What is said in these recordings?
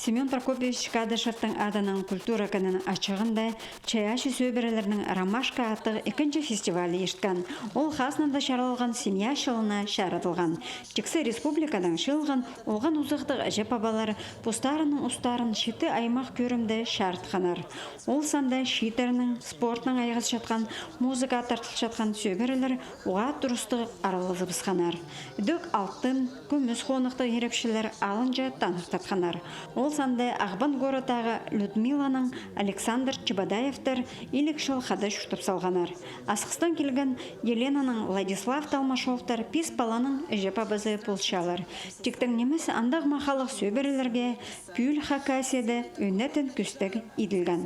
Семен Прокопьевич Кадышевтың аданың культура көнінің ачығында чаяшы сөбірелерінің Ромашка атты екінші фестивалі ешткен. Ол хаснанда шаралған семья шылына шаратылған. Тексі республикадан шылған олған ұзықтық әжеп абалар пустарының ұстарын шеті аймақ көрімді шартқанар. Ол санда шитерінің спортның айғыз жатқан, музыка тартыл жатқан сөбірелер оға тұрысты аралы зыбысқанар. Дөк алтын, көміз қонықты ерепшілер алынжа танықтатқанар. Ол санда Ағбан городтағы Людмиланың Александр Чебадаевтар илік шыл қады шүтіп салғанар. Асқыстан келген Еленаның Владислав Талмашовтар пес баланың әжеп абызы пұлшалар. Тектің немес андақ мақалық сөбірілерге пүл хакасияды өнетін күстік иділген.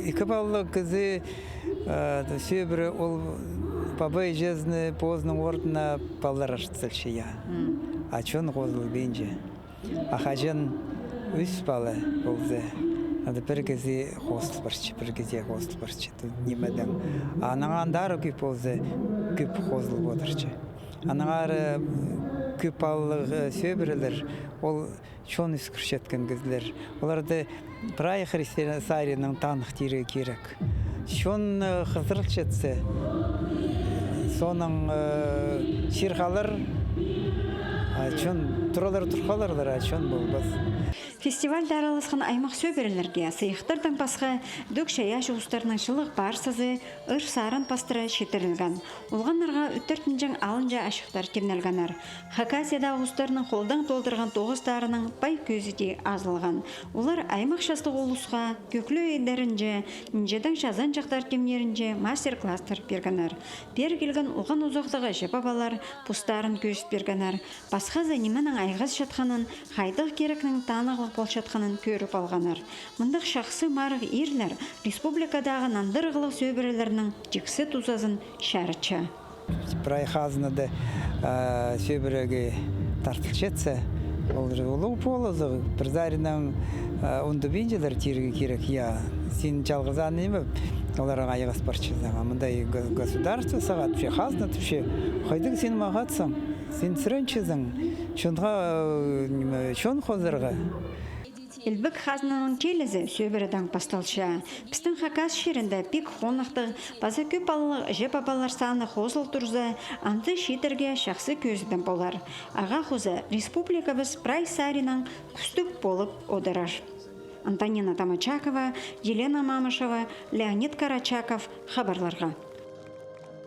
Екі балы кізі сөбірі ол бабай жезні позның ордына балдар аштылшы я. Ачон қозыл бенже. Ахажан үс балы болды. Bir gezi hostel barçı, bir gezi hostel barçı. Nimeden. Anağanдар küp oldu, küp hostel bodurçı. Anağar küp allığı söbürler, ol çoğun üskürşetken gözler. Onlar da Praya Hristiyan Sayri'nin tanık diri gerek. Çoğun hızırlıkçetse, sonun şirkalar, çoğun turkalarlar, çoğun bulbaz. Фестивальда араласқан аймақ сөбірілерге сыйықтырдың басқа дөк шая жуыстарының шылық барсызы ыр сарын пастыры шетірілген. Олғанларға үттіртінжің алынжа ашықтар кемнелганар. Хакасияда ұстарының қолдан толдырған тоғыздарының бай көзі де азылған. Олар аймақ шастық олысқа көклі өйдерінже, нинжедің жазан жақтар кемнерінже мастер-кластар бергенар. Бер келген оған ұзақтығы жепабалар пұстарын көз бергенар. Басқа заниманың айғыз жатқанын, қайдық керекнің танығы болшатқанын көріп алғанар. Мұндық шақсы марық ерлер республикадағы нандырғылық сөбірелерінің жіксі тузазын шәрітші. Прайхазынады сөбіреге тартылшетсе, ол ұлы полызы бірзарынан онды бенжелер терге керек. Сен жалғызан еміп, оларға айғас баршызаға. Мұндай государство сағат, хазна түше, қайдың сен мағатсың, сен сүреншізің, шон қозырға. Илбік хазнаның келізі сөбірідан басталшы. Пістің хакас шерінде пик қонақты база көп алылық жеп абалар саны қозыл тұрзы анты шетерге шақсы көзіден болар. Аға қозы республикабыз Прай Саринан күстік болып одырар. Антонина Тамачакова, Елена Мамышева, Леонид Карачаков хабарларға.